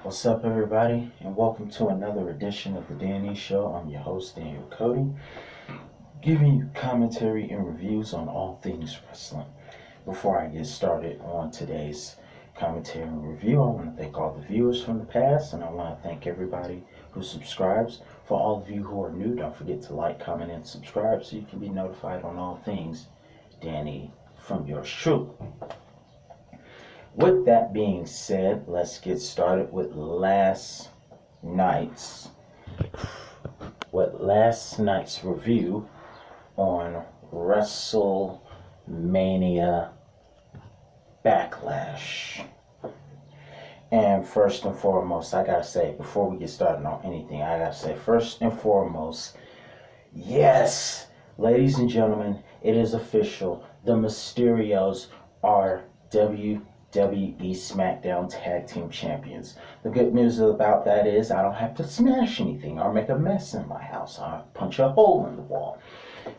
What's up, everybody, and welcome to another edition of the Danny Show. I'm your host, Daniel Cody, giving you commentary and reviews on all things wrestling. Before I get started on today's commentary and review, I want to thank all the viewers from the past, and I want to thank everybody who subscribes. For all of you who are new, don't forget to like, comment, and subscribe so you can be notified on all things Danny from yours truly. With that being said, let's get started with last night's review on Wrestlemania Backlash. And first and foremost, I gotta say, before we get started on anything, I gotta say, first and foremost, yes, ladies and gentlemen, it is official. The Mysterios are WWE SmackDown Tag Team Champions. The good news about that is I don't have to smash anything or make a mess in my house. I punch a hole in the wall.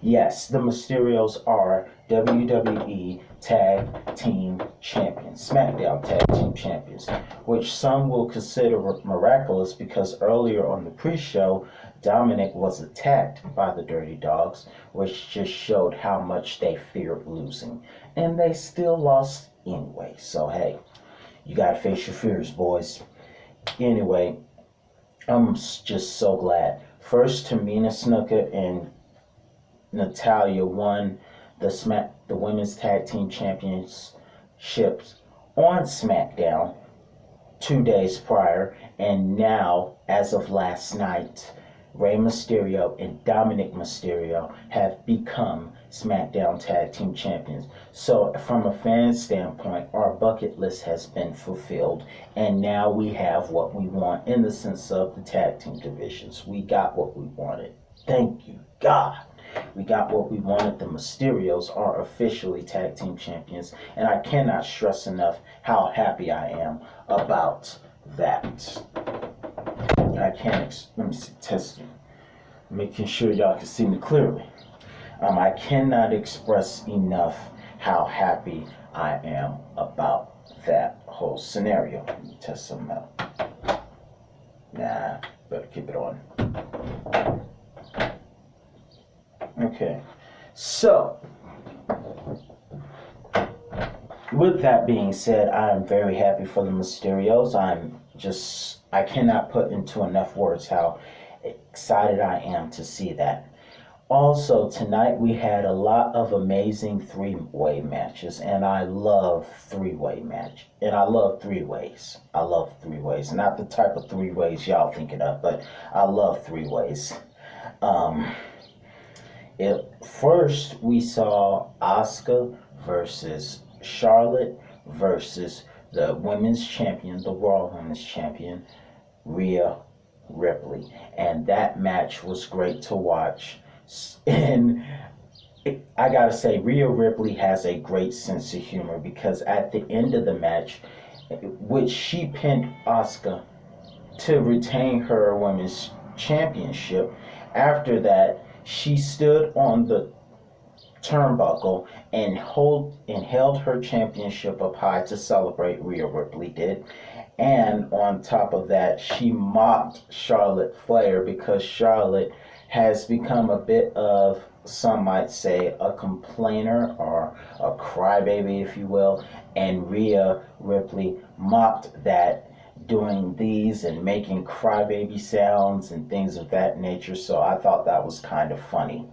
Yes, the Mysterios are WWE Tag Team Champions, SmackDown Tag Team Champions, which some will consider miraculous because earlier on the pre-show, Dominic was attacked by the Dirty Dogs, which just showed how much they feared losing. And they still lost anyway. So, hey, you gotta face your fears, boys. Anyway, I'm just so glad. First, Tamina Snuka and Natalya won the Women's Tag Team Championships on SmackDown 2 days prior, and now, as of last night, Rey Mysterio and Dominic Mysterio have become SmackDown Tag Team Champions. So, from a fan standpoint, our bucket list has been fulfilled, and now we have what we want in the sense of the tag team divisions. We got what we wanted. Thank you, God. We got what we wanted. The Mysterios are officially tag team champions, and I cannot stress enough how happy I am about that. I can't, let me see, testing, making sure y'all can see me clearly. I cannot express enough how happy I am about that whole scenario. Let me test something out. Nah, better keep it on. Okay, so with that being said, I am very happy for the Mysterios. I cannot put into enough words how excited I am to see that. Also, tonight we had a lot of amazing three-way matches, and I love three-way match, and I love three ways. I love three ways, not the type of three ways y'all thinking of, but I love three ways. First, we saw Asuka versus Charlotte versus the women's champion, the Raw Women's Champion, Rhea Ripley. And that match was great to watch. And I gotta say, Rhea Ripley has a great sense of humor because at the end of the match, which she pinned Asuka to retain her women's championship, after that, she stood on the turnbuckle and held her championship up high to celebrate. Rhea Ripley did, and on top of that, she mocked Charlotte Flair because Charlotte has become a bit of, some might say, a complainer or a crybaby, if you will, and Rhea Ripley mocked that, doing these and making crybaby sounds and things of that nature. So I thought that was kind of funny.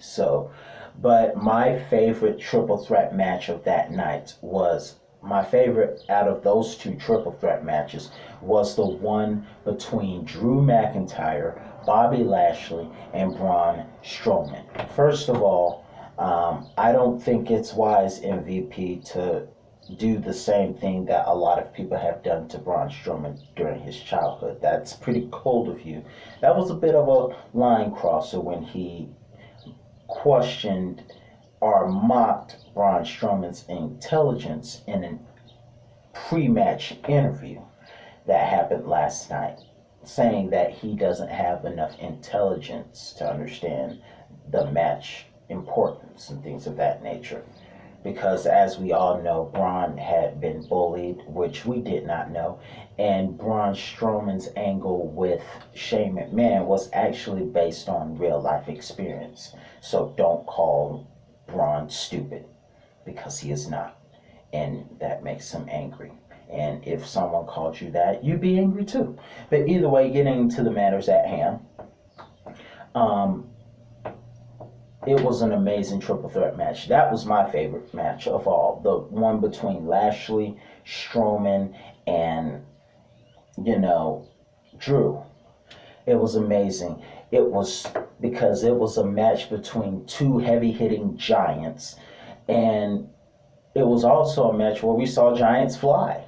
So, but my favorite triple threat match of that night was, my favorite out of those two triple threat matches was the one between Drew McIntyre, Bobby Lashley, and Braun Strowman. First of all, I don't think it's wise, MVP, to do the same thing that a lot of people have done to Braun Strowman during his childhood. That's pretty cold of you. That was a bit of a line crosser when he questioned or mocked Braun Strowman's intelligence in a pre-match interview that happened last night, saying that he doesn't have enough intelligence to understand the match importance and things of that nature. because, as we all know, Braun had been bullied, which we did not know, and Braun Strowman's angle with Shane McMahon was actually based on real life experience. So don't call Braun stupid, because he is not, and that makes him angry. And if someone called you that, you'd be angry too. But either way, getting to the matters at hand, um, it was an amazing triple threat match. That was my favorite match of all. The one between Lashley, Strowman, and, Drew. It was amazing. It was because it was a match between two heavy hitting giants. And it was also a match where we saw giants fly.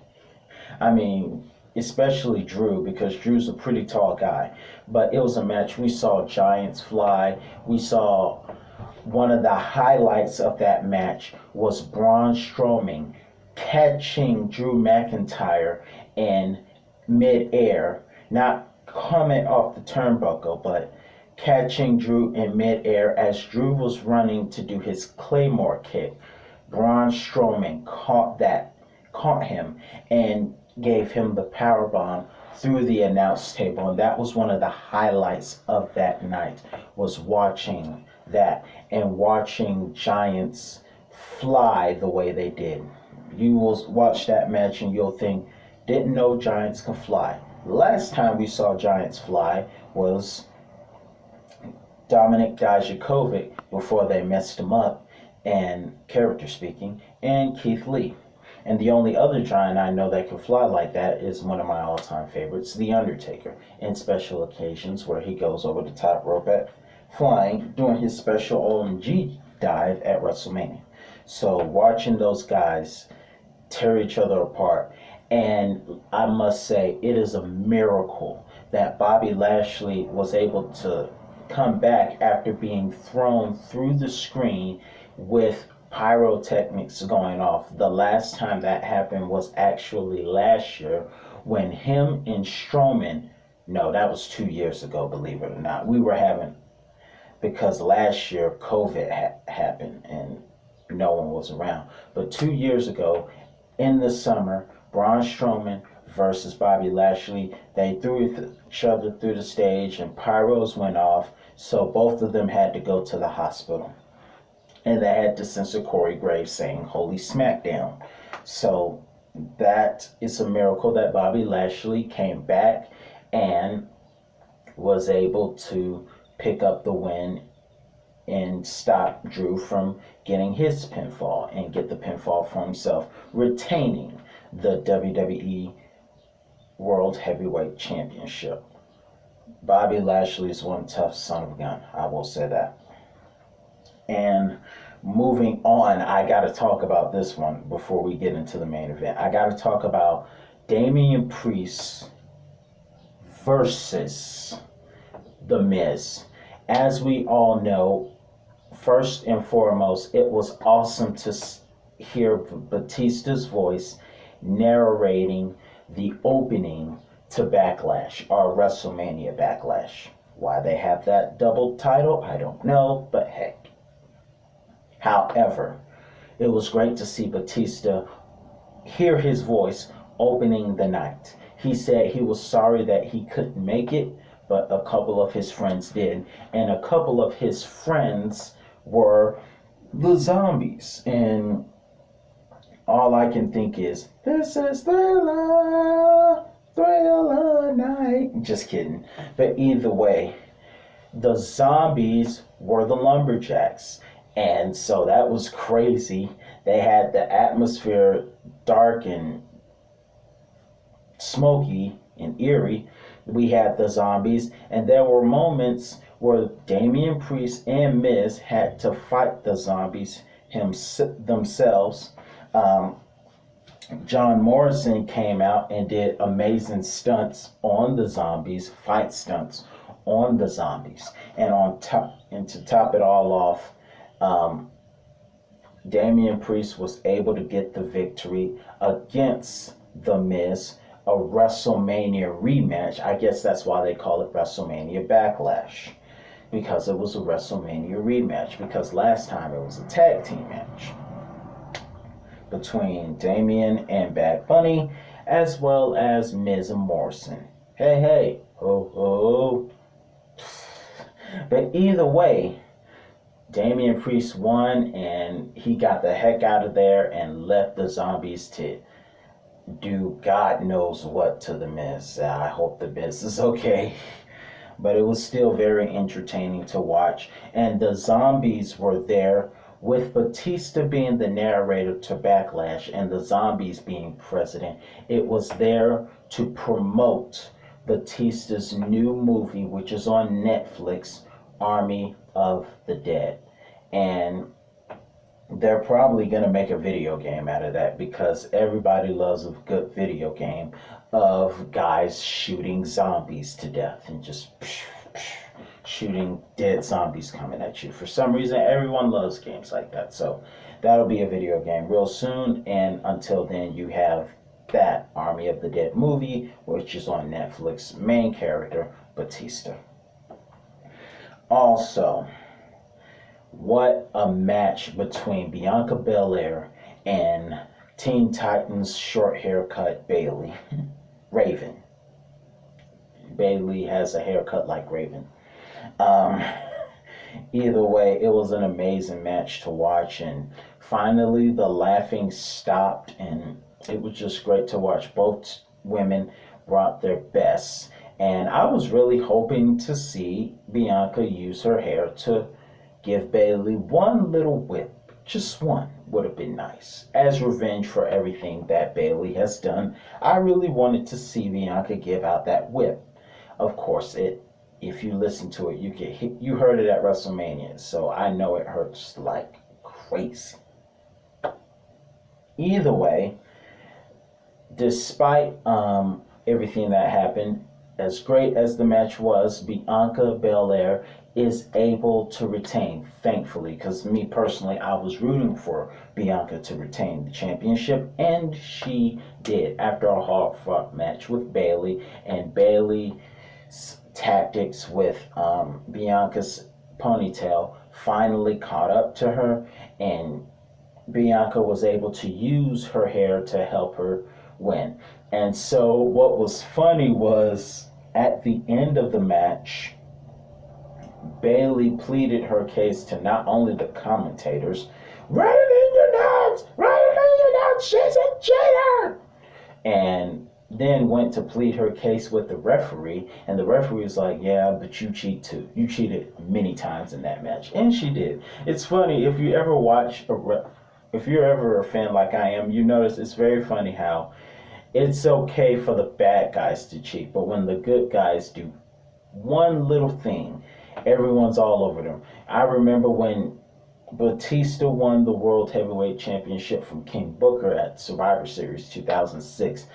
I mean, especially Drew, because Drew's a pretty tall guy. But it was a match we saw giants fly. We saw one of the highlights of that match was Braun Strowman catching Drew McIntyre in midair, not coming off the turnbuckle, but catching Drew in midair as Drew was running to do his Claymore kick. Braun Strowman caught him, and gave him the power bomb through the announce table. And that was one of the highlights of that night, was watching that and watching giants fly the way they did. You will watch that match and you'll think, didn't know giants can fly. The last time we saw giants fly was Dominik Dijakovic, before they messed him up, and character speaking, and Keith Lee. And the only other giant I know that can fly like that is one of my all-time favorites, The Undertaker, in special occasions where he goes over the top rope at flying, doing his special OMG dive at WrestleMania. So watching those guys tear each other apart, and I must say, it is a miracle that Bobby Lashley was able to come back after being thrown through the screen with pyrotechnics going off. The last time that happened was actually last year, when him and Strowman, no, that was 2 years ago, believe it or not. We were having, because last year COVID happened and no one was around. But 2 years ago, in the summer, Braun Strowman versus Bobby Lashley, they threw each other through the stage and pyros went off. So both of them had to go to the hospital. And they had to censor Corey Graves saying "Holy Smackdown." So that is a miracle that Bobby Lashley came back and was able to pick up the win and stop Drew from getting his pinfall and get the pinfall for himself, retaining the WWE World Heavyweight Championship. Bobby Lashley is one tough son of a gun, I will say that. And moving on, I got to talk about this one before we get into the main event. I got to talk about Damien Priests versus The Miz. As we all know, first and foremost, it was awesome to hear Batista's voice narrating the opening to Backlash, or Wrestlemania Backlash. Why they have that double title, I don't know, but heck. However, it was great to see Batista hear his voice opening the night. He said he was sorry that he couldn't make it, but a couple of his friends did. And a couple of his friends were the Zombies. And all I can think is, this is Thriller night. Just kidding. But either way, the Zombies were the Lumberjacks. And so that was crazy. They had the atmosphere dark and smoky and eerie. We had the Zombies, and there were moments where Damien Priest and Miz had to fight the Zombies themselves. John Morrison came out and did amazing stunts on the Zombies, fight stunts on the Zombies. And to top it all off, Damien Priest was able to get the victory against The Miz, a WrestleMania rematch. I guess that's why they call it WrestleMania Backlash, because it was a WrestleMania rematch, because last time it was a tag team match. between Damien and Bad Bunny, as well as Miz and Morrison. Hey, hey, ho, ho. But either way, Damien Priest won, and he got the heck out of there and left the zombies to do God knows what to the Miz. I hope the Miz is okay. But it was still very entertaining to watch. And the zombies were there with Batista being the narrator to Backlash and the zombies being president. It was there to promote Batista's new movie, which is on Netflix, Army of the Dead. And they're probably going to make a video game out of that because everybody loves a good video game of guys shooting zombies to death and just shooting dead zombies coming at you. For some reason, everyone loves games like that. So that'll be a video game real soon. And until then, you have that Army of the Dead movie, which is on Netflix. Main character, Batista. Also, what a match between Bianca Belair and Teen Titans short haircut Bayley. Raven. Bayley has a haircut like Raven. Either way, it was an amazing match to watch, and finally the laughing stopped, and it was just great to watch. Both women brought their best, and I was really hoping to see Bianca use her hair to give Bayley one little whip. Just one would have been nice. As revenge for everything that Bayley has done, I really wanted to see Bianca give out that whip. Of course, if you listen to it, you heard it at WrestleMania, so I know it hurts like crazy. Either way, despite everything that happened, as great as the match was, Bianca Belair is able to retain, thankfully, because me personally, I was rooting for Bianca to retain the championship, and she did after a hard-fought match with Bayley, and Bayley's tactics with Bianca's ponytail finally caught up to her, and Bianca was able to use her hair to help her win. And so what was funny was at the end of the match, Bayley pleaded her case to not only the commentators, write it in your notes, write it in your notes, she's a cheater, and then went to plead her case with the referee, and the referee was like, yeah, but you cheat too. You cheated many times in that match, and she did. It's funny, if you ever watch, if you're ever a fan like I am, you notice it's very funny how it's okay for the bad guys to cheat, but when the good guys do one little thing, everyone's all over them. I remember when Batista won the World Heavyweight Championship from King Booker at Survivor Series 2006.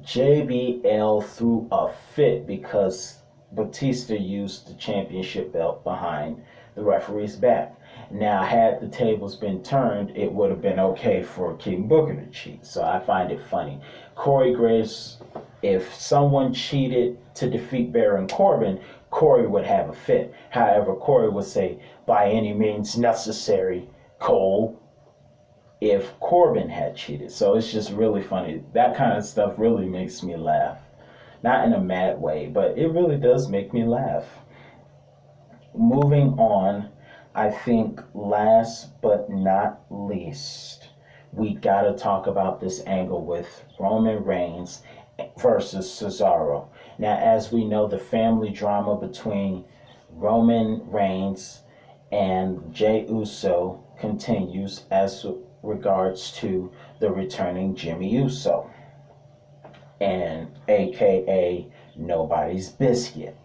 JBL threw a fit because Batista used the championship belt behind the referee's back. Now, had the tables been turned, it would have been okay for King Booker to cheat. So I find it funny. Corey Graves, if someone cheated to defeat Baron Corbin, Corey would have a fit. However, Corey would say, by any means necessary, Cole, if Corbin had cheated. So it's just really funny. That kind of stuff really makes me laugh. Not in a mad way, but it really does make me laugh. Moving on, I think last but not least, we gotta talk about this angle with Roman Reigns versus Cesaro. Now, as we know, the family drama between Roman Reigns and Jey Uso continues as regards to the returning Jimmy Uso, and aka Nobody's Biscuit.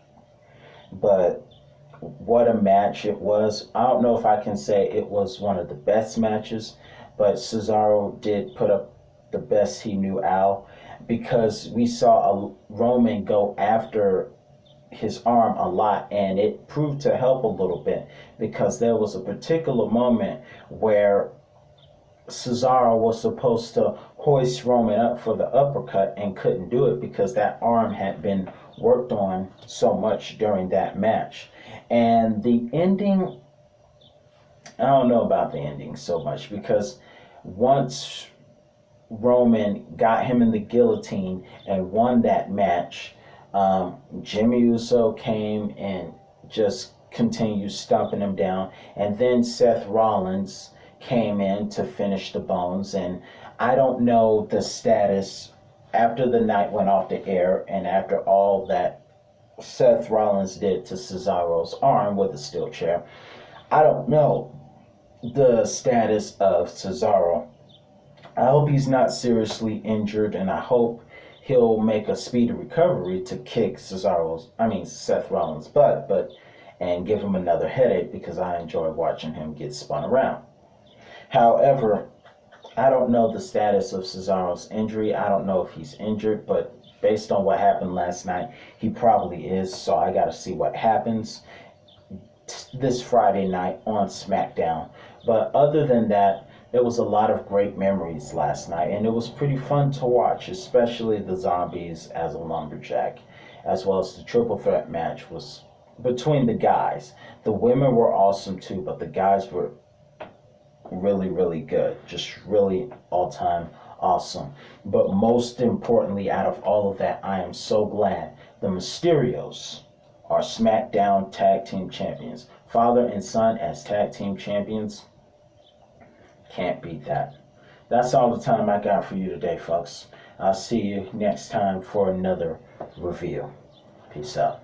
But what a match it was. I don't know if I can say it was one of the best matches, but Cesaro did put up the best he knew out, because we saw a Roman go after his arm a lot, and it proved to help a little bit, because there was a particular moment where Cesaro was supposed to hoist Roman up for the uppercut and couldn't do it because that arm had been worked on so much during that match. And the ending, I don't know about the ending so much, because once Roman got him in the guillotine and won that match. Jimmy Uso came and just continued stomping him down. And then Seth Rollins came in to finish the Bones. And I don't know the status after the night went off the air and after all that Seth Rollins did to Cesaro's arm with a steel chair. I don't know the status of Cesaro. I hope he's not seriously injured, and I hope he'll make a speedy recovery to kick Seth Rollins' butt, and give him another headache because I enjoy watching him get spun around. However, I don't know the status of Cesaro's injury. I don't know if he's injured, but based on what happened last night, he probably is. So I got to see what happens this Friday night on SmackDown. But other than that, it was a lot of great memories last night, and it was pretty fun to watch, especially the Zombies as a lumberjack, as well as the triple threat match was between the guys. The women were awesome too, but the guys were really, really good. Just really all-time awesome. But most importantly, out of all of that, I am so glad the Mysterios are SmackDown Tag Team Champions. Father and son as Tag Team Champions. Can't beat that. That's all the time I got for you today, folks. I'll see you next time for another review. Peace out.